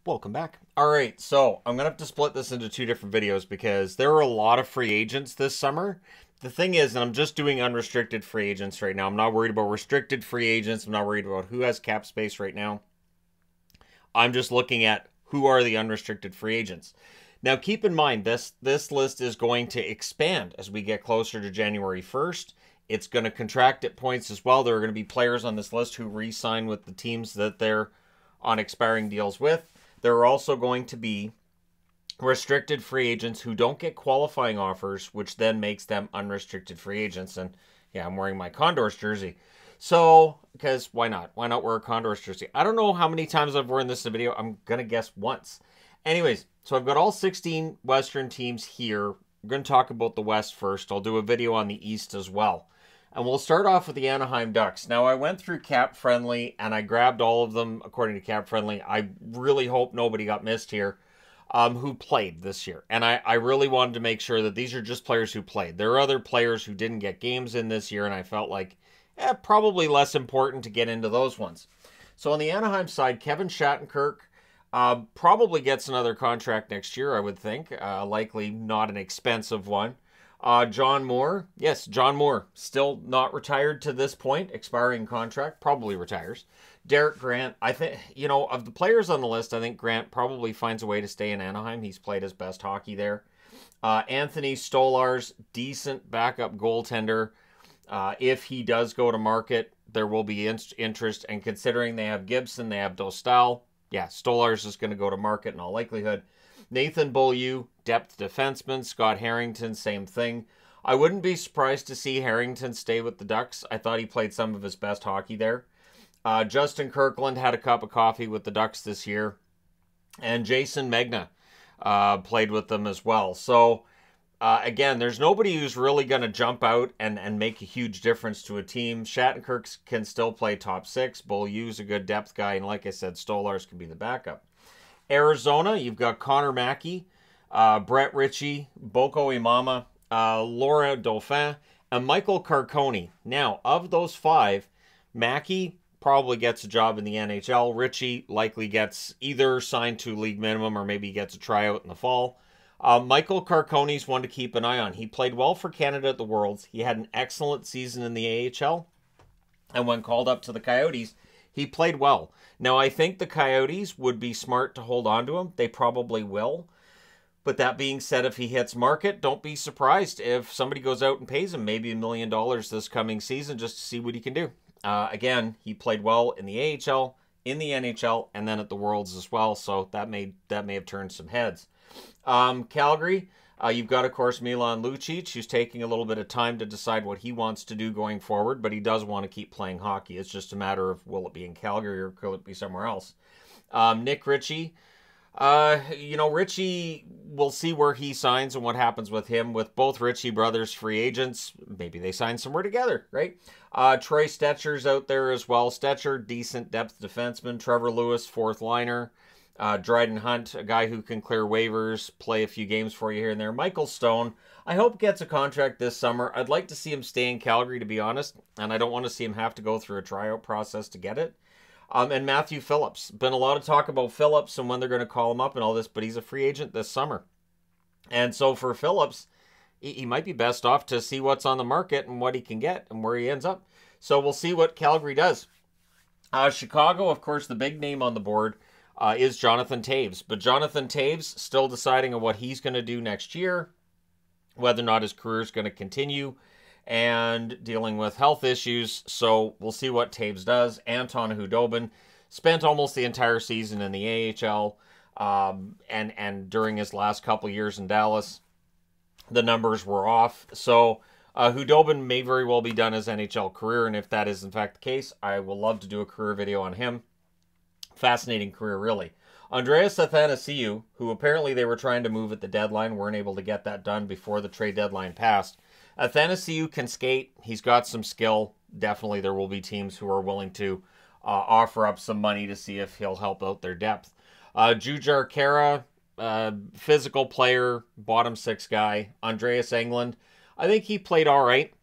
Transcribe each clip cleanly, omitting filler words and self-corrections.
Welcome back. All right, so I'm going to have to split this into two different videos because there are a lot of free agents this summer. The thing is, and I'm just doing unrestricted free agents right now. I'm not worried about restricted free agents. I'm not worried about who has cap space right now. I'm just looking at who are the unrestricted free agents. Now, keep in mind, this list is going to expand as we get closer to January 1st. It's going to contract at points as well. There are going to be players on this list who re-sign with the teams that they're on expiring deals with. There are also going to be restricted free agents who don't get qualifying offers, which then makes them unrestricted free agents. And yeah, I'm wearing my Condors jersey. So, because why not? Why not wear a Condors jersey? I don't know how many times I've worn this in a video. I'm going to guess once. Anyways, so I've got all 16 Western teams here. I'm going to talk about the West first. I'll do a video on the East as well. And we'll start off with the Anaheim Ducks. Now, I went through Cap Friendly, and I grabbed all of them according to Cap Friendly. I really hope nobody got missed here who played this year. And I really wanted to make sure that these are just players who played. There are other players who didn't get games in this year, and I felt like probably less important to get into those ones. So on the Anaheim side, Kevin Shattenkirk probably gets another contract next year, I would think. Likely not an expensive one. John Moore. Yes, John Moore. Still not retired to this point. Expiring contract. Probably retires. Derek Grant. I think, of the players on the list, I think Grant probably finds a way to stay in Anaheim. He's played his best hockey there. Anthony Stolarz. Decent backup goaltender. If he does go to market, there will be interest. And considering they have Gibson, they have Dostal. Yeah, Stolarz is going to go to market in all likelihood. Nathan Beaulieu, depth defenseman. Scott Harrington, same thing. I wouldn't be surprised to see Harrington stay with the Ducks. I thought he played some of his best hockey there. Justin Kirkland had a cup of coffee with the Ducks this year. And Jason Megna played with them as well. So, again, there's nobody who's really going to jump out and make a huge difference to a team. Shattenkirk can still play top six. Beaulieu's a good depth guy. And like I said, Stolarz can be the backup. Arizona, you've got Connor Mackey, Brett Ritchie, Boko Imama, Laura Dauphin, and Michael Carcone. Now, of those five, Mackey probably gets a job in the NHL. Ritchie likely gets either signed to league minimum or maybe gets a tryout in the fall. Michael Carcone's one to keep an eye on. He played well for Canada at the Worlds. He had an excellent season in the AHL. And when called up to the Coyotes, he played well. Now, I think the Coyotes would be smart to hold on to him. They probably will. But that being said, if he hits market, don't be surprised if somebody goes out and pays him maybe $1 million this coming season just to see what he can do. Again, he played well in the AHL, in the NHL, and then at the Worlds as well. So that may have turned some heads. Calgary, you've got, of course, Milan Lucic, who's taking a little bit of time to decide what he wants to do going forward, but he does want to keep playing hockey. It's just a matter of will it be in Calgary or could it be somewhere else. Nick Ritchie. Ritchie, we'll see where he signs and what happens with him. With both Ritchie brothers free agents, maybe they sign somewhere together, right? Troy Stetcher's out there as well. Stetcher, decent depth defenseman. Trevor Lewis, fourth liner. Dryden Hunt, a guy who can clear waivers, play a few games for you here and there. Michael Stone, I hope gets a contract this summer. I'd like to see him stay in Calgary, to be honest, and I don't want to see him have to go through a tryout process to get it. And Matthew Phillips. Been a lot of talk about Phillips and when they're going to call him up and all this, but he's a free agent this summer. And so for Phillips, he might be best off to see what's on the market and what he can get and where he ends up. So we'll see what Calgary does. Chicago, of course, the big name on the board is Jonathan Toews. But Jonathan Toews still deciding on what he's going to do next year, whether or not his career is going to continue, and dealing with health issues. So we'll see what Toews does. Anton Khudobin spent almost the entire season in the AHL, and during his last couple years in Dallas, the numbers were off. So Khudobin may very well be done his NHL career, and if that is in fact the case, I will love to do a career video on him. Fascinating career, really. Andreas Athanasiou, who apparently they were trying to move at the deadline, weren't able to get that done before the trade deadline passed. Athanasiou can skate. He's got some skill. Definitely there will be teams who are willing to offer up some money to see if he'll help out their depth. Jujhar Khaira, physical player, bottom six guy. Andreas Englund, I think he played all right.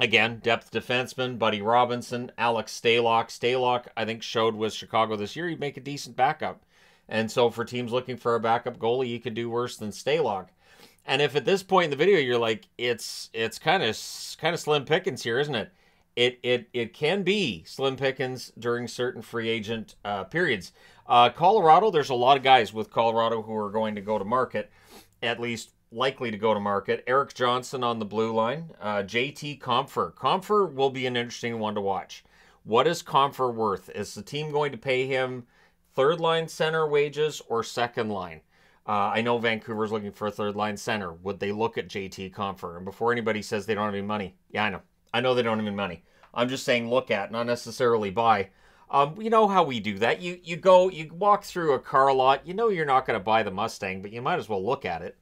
Again, depth defenseman, Buddy Robinson, Alex Stalock. Stalock, I think, showed with Chicago this year he'd make a decent backup. And so for teams looking for a backup goalie, you could do worse than Stalock. And if at this point in the video you're like, it's kind of slim pickings here, isn't it? It can be slim pickings during certain free agent periods. Colorado, there's a lot of guys with Colorado who are going to go to market, at least likely to go to market. Eric Johnson on the blue line. JT Compher. Compher will be an interesting one to watch. What is Compher worth? Is the team going to pay him third line center wages or second line? I know Vancouver's looking for a third line center. Would they look at JT Compher? And before anybody says they don't have any money, yeah, I know. I know they don't have any money. I'm just saying look at, not necessarily buy. You know how we do that. You walk through a car lot. You know you're not going to buy the Mustang, but you might as well look at it.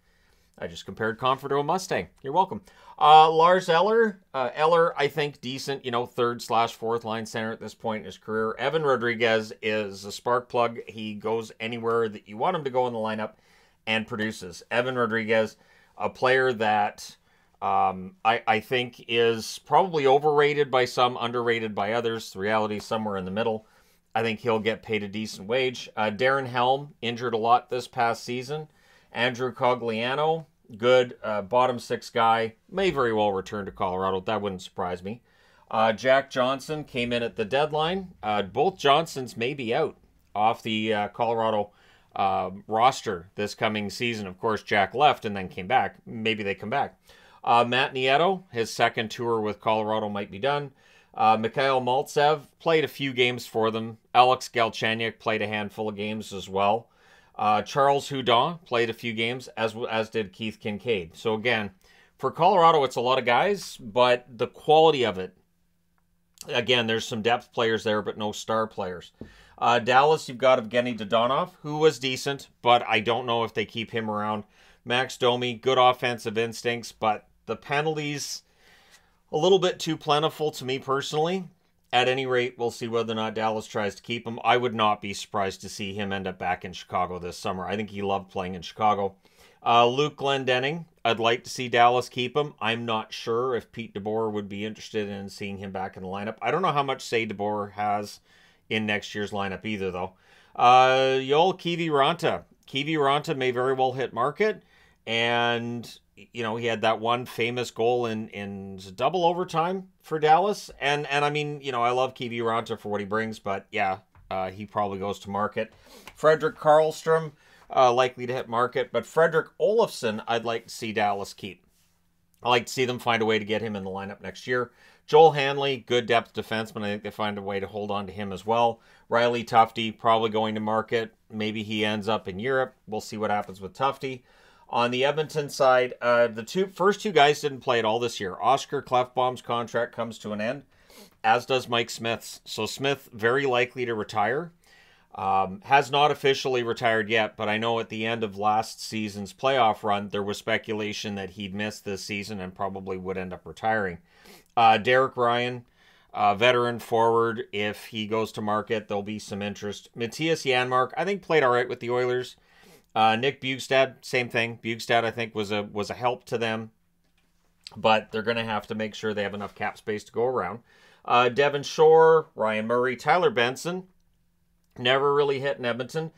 I just compared Compher to a Mustang. You're welcome. Lars Eller. Eller, I think, decent, third/fourth line center at this point in his career. Evan Rodriguez is a spark plug. He goes anywhere that you want him to go in the lineup and produces. Evan Rodriguez, a player that I think is probably overrated by some, underrated by others. The reality is somewhere in the middle. I think he'll get paid a decent wage. Darren Helm, injured a lot this past season. Andrew Cogliano, good bottom six guy, may very well return to Colorado. That wouldn't surprise me. Jack Johnson came in at the deadline. Both Johnsons may be out off the Colorado roster this coming season. Of course, Jack left and then came back. Maybe they come back. Matt Nieto, his second tour with Colorado might be done. Mikhail Maltsev played a few games for them. Alex Galchenyuk played a handful of games as well. Charles Hudon played a few games, as did Keith Kincaid. So again, for Colorado, it's a lot of guys, but the quality of it, again, there's some depth players there, but no star players. Dallas, you've got Evgeny Dodonov, who was decent, but I don't know if they keep him around. Max Domi, good offensive instincts, but the penalties, a little bit too plentiful to me personally. At any rate, we'll see whether or not Dallas tries to keep him. I would not be surprised to see him end up back in Chicago this summer. I think he loved playing in Chicago. Luke Glendening, I'd like to see Dallas keep him. I'm not sure if Pete DeBoer would be interested in seeing him back in the lineup. I don't know how much say DeBoer has in next year's lineup either, though. Yoel Kiviranta. Kiviranta may very well hit market. And, he had that one famous goal in double overtime for Dallas. And I mean, I love Kiviranta for what he brings, but yeah, he probably goes to market. Fredrik Karlstrom, likely to hit market, but Fredrik Olofsson, I'd like to see Dallas keep. I like to see them find a way to get him in the lineup next year. Joel Hanley, good depth defenseman. I think they find a way to hold on to him as well. Riley Tufte, probably going to market. Maybe he ends up in Europe. We'll see what happens with Tufte. On the Edmonton side, the first two guys didn't play at all this year. Oscar Klefbom's contract comes to an end, as does Mike Smith's. So Smith, very likely to retire. Has not officially retired yet, but I know at the end of last season's playoff run, there was speculation that he'd miss this season and probably would end up retiring. Derek Ryan, veteran forward. If he goes to market, there'll be some interest. Matthias Janmark, I think, played all right with the Oilers. Nick Bjugstad, same thing. Bjugstad, I think, was a help to them, but they're going to have to make sure they have enough cap space to go around. Devon Shore, Ryan Murray, Tyler Benson, never really hit in Edmonton.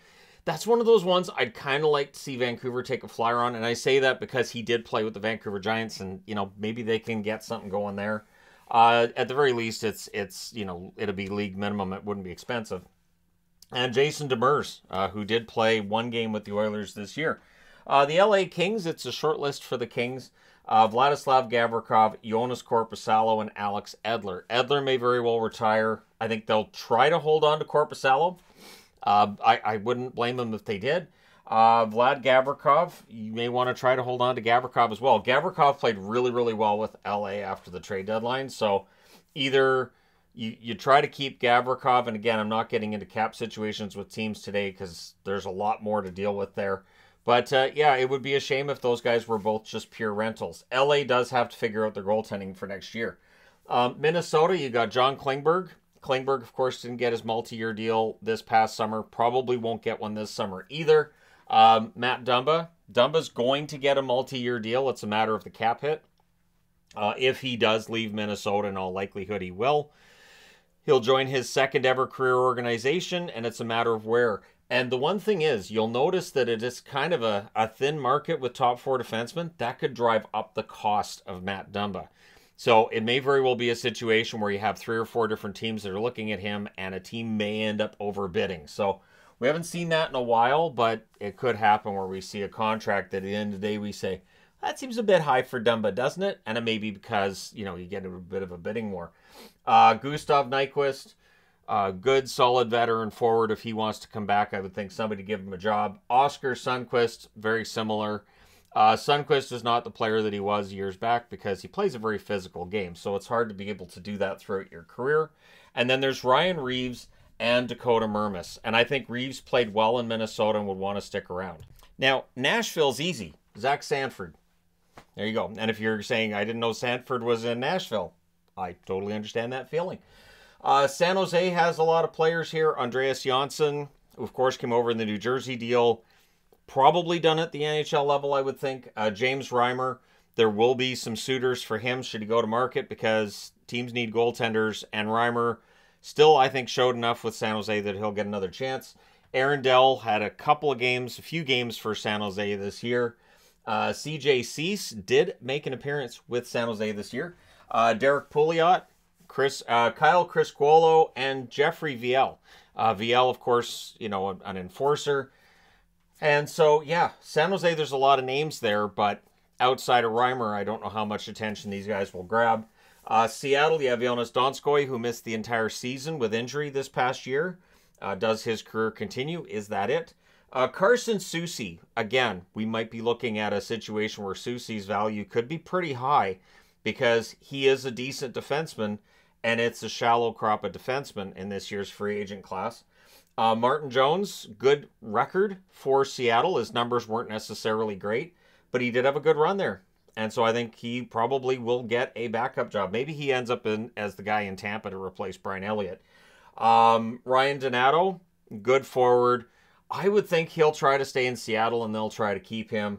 That's one of those ones I'd kind of like to see Vancouver take a flyer on, and I say that because he did play with the Vancouver Giants, and maybe they can get something going there. At the very least, it's it'll be league minimum. It wouldn't be expensive. And Jason Demers, who did play one game with the Oilers this year. The LA Kings, it's a short list for the Kings. Vladislav Gavrikov, Jonas Korpisalo, and Alex Edler. Edler may very well retire. I think they'll try to hold on to Korpisalo. I wouldn't blame them if they did. Vlad Gavrikov, you may want to try to hold on to Gavrikov as well. Gavrikov played really, really well with LA after the trade deadline. So either you try to keep Gavrikov, and again, I'm not getting into cap situations with teams today because there's a lot more to deal with there. But yeah, it would be a shame if those guys were both just pure rentals. LA does have to figure out their goaltending for next year. Minnesota, you got John Klingberg. Klingberg, of course, didn't get his multi-year deal this past summer. Probably won't get one this summer either. Matt Dumba. Dumba's going to get a multi-year deal. It's a matter of the cap hit. If he does leave Minnesota, in all likelihood he will. He'll join his second ever career organization, and it's a matter of where. And the one thing is, you'll notice that it is kind of a thin market with top 4 defensemen. That could drive up the cost of Matt Dumba. So it may very well be a situation where you have 3 or 4 different teams that are looking at him, and a team may end up overbidding. So we haven't seen that in a while, but it could happen where we see a contract that at the end of the day we say, that seems a bit high for Dumba, doesn't it? And it may be because, you know, you get a bit of a bidding war. Gustav Nyquist, good, solid veteran forward. If he wants to come back, I would think somebody give him a job. Oscar Sundqvist, very similar. Sundqvist is not the player that he was years back because he plays a very physical game. So it's hard to be able to do that throughout your career. And then there's Ryan Reeves and Dakota Mermis. And I think Reeves played well in Minnesota and would want to stick around. Now, Nashville's easy. Zach Sanford. There you go. And if you're saying, I didn't know Sanford was in Nashville, I totally understand that feeling. San Jose has a lot of players here. Andreas Johnsson, who of course came over in the New Jersey deal. Probably done at the NHL level, I would think. James Reimer, there will be some suitors for him should he go to market because teams need goaltenders. And Reimer still, I think, showed enough with San Jose that he'll get another chance. Aaron Dell had a few games for San Jose this year. CJ Cease did make an appearance with San Jose this year. Derek Pouliot, Kyle Criscuolo, and Jeffrey Viel. Viel, of course, you know, an enforcer. And so, yeah, San Jose, there's a lot of names there, but outside of Reimer, I don't know how much attention these guys will grab. Seattle, you have Jonas Donskoy, who missed the entire season with injury this past year. Does his career continue? Is that it? Carson Soucy, again, we might be looking at a situation where Soucy's value could be pretty high because he is a decent defenseman, and it's a shallow crop of defensemen in this year's free agent class. Martin Jones, good record for Seattle. His numbers weren't necessarily great, but he did have a good run there. And so I think he probably will get a backup job. Maybe he ends up as the guy in Tampa to replace Brian Elliott. Ryan Donato, good forward. I would think he'll try to stay in Seattle and they'll try to keep him.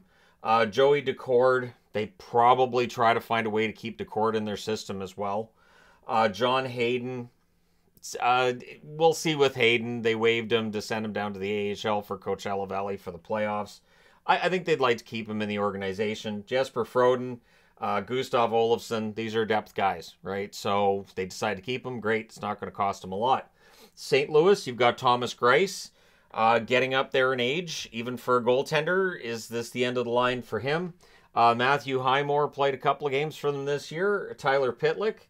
Joey Decord, they probably try to find a way to keep Decord in their system as well. John Hayden, we'll see with Hayden. They waived him to send him down to the AHL for Coachella Valley for the playoffs. I think they'd like to keep him in the organization. Jesper Froden, Gustav Olofsson, these are depth guys, right? So if they decide to keep him, great. It's not going to cost them a lot. St. Louis, you've got Thomas Greiss. Getting up there in age, even for a goaltender. Is this the end of the line for him? Matthew Highmore played a couple of games for them this year. Tyler Pitlick,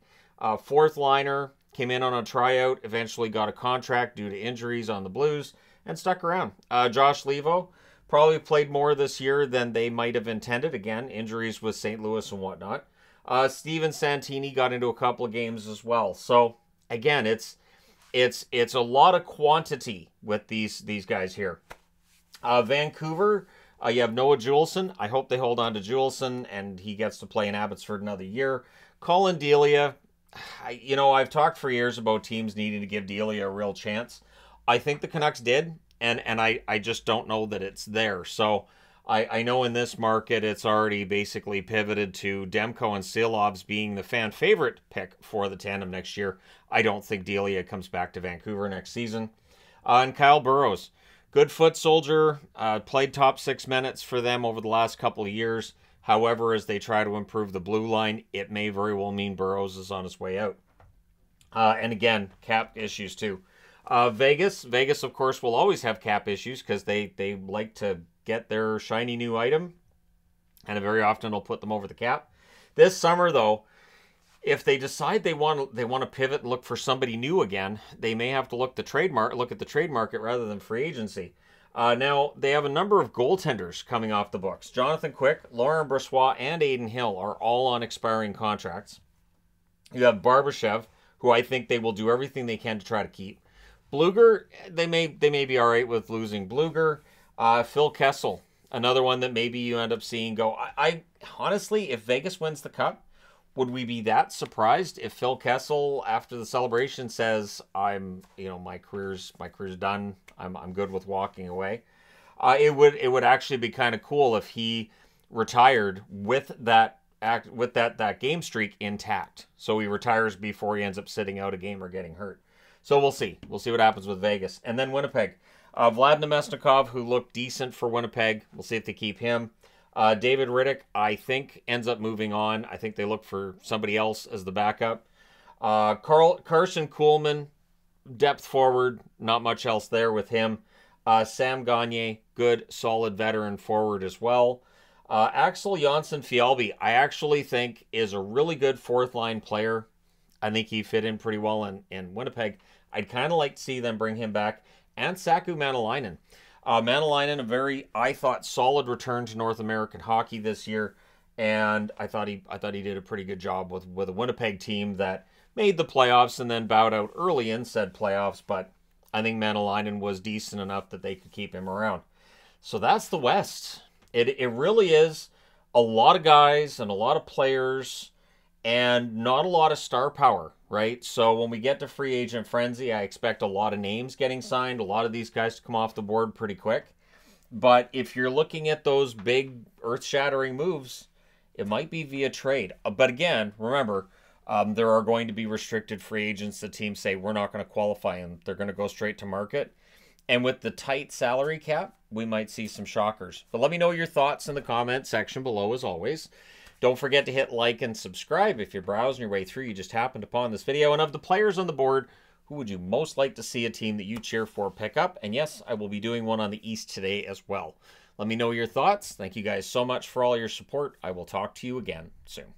fourth liner, came in on a tryout, eventually got a contract due to injuries on the Blues, and stuck around. Josh Levo probably played more this year than they might have intended. Again, injuries with St. Louis and whatnot. Steven Santini got into a couple of games as well. So, again, it's a lot of quantity with these guys here. Vancouver, you have Noah Juleson. I hope they hold on to Juleson and he gets to play in Abbotsford another year. Colin Delia, I've talked for years about teams needing to give Delia a real chance. I think the Canucks did, and I just don't know that it's there. So I know in this market it's already basically pivoted to Demko and Silovs being the fan favorite pick for the tandem next year. I don't think Delia comes back to Vancouver next season. And Kyle Burrows, good foot soldier, played top 6 minutes for them over the last couple of years. However, as they try to improve the blue line, it may very well mean Burrows is on his way out. And again, cap issues too. Vegas, of course, will always have cap issues because they like to get their shiny new item, and very often will put them over the cap. This summer, though, if they decide they want to pivot and look for somebody new again, they may have to look at the trade market rather than free agency. Now, they have a number of goaltenders coming off the books. Jonathan Quick, Laurent Brossoit, and Aiden Hill are all on expiring contracts. You have Barbashev, who I think they will do everything they can to try to keep. Bluger, they may be all right with losing Bluger. Phil Kessel, another one that maybe you end up seeing go. I honestly, if Vegas wins the Cup, would we be that surprised if Phil Kessel, after the celebration, says, my career's done. I'm good with walking away. It would actually be kind of cool if he retired with that game streak intact. So he retires before he ends up sitting out a game or getting hurt. So we'll see. We'll see what happens with Vegas. And then Winnipeg. Vlad Nemesnikov, who looked decent for Winnipeg. We'll see if they keep him. David Riddick, I think, ends up moving on. I think they look for somebody else as the backup. Carson Kuhlman, depth forward, not much else there with him. Sam Gagne, good, solid veteran forward as well. Axel Jonsson-Fjällby, I actually think is a really good fourth-line player. I think he fit in pretty well in Winnipeg. I'd kind of like to see them bring him back. And Saku Maanalainen. Maanalainen, a very, I thought, solid return to North American hockey this year. And I thought he did a pretty good job with a Winnipeg team that made the playoffs and then bowed out early in said playoffs. But I think Maanalainen was decent enough that they could keep him around. So that's the West. It really is a lot of guys and a lot of players and not a lot of star power, right? So when we get to free agent frenzy, I expect a lot of names getting signed, a lot of these guys to come off the board pretty quick. But if you're looking at those big earth-shattering moves, it might be via trade. But again, remember, there are going to be restricted free agents. The teams say, we're not going to qualify them. They're going to go straight to market. And with the tight salary cap, we might see some shockers. But let me know your thoughts in the comment section below, as always. Don't forget to hit like and subscribe if you're browsing your way through. You just happened upon this video. And of the players on the board, who would you most like to see a team that you cheer for pick up? And yes, I will be doing one on the East today as well. Let me know your thoughts. Thank you guys so much for all your support. I will talk to you again soon.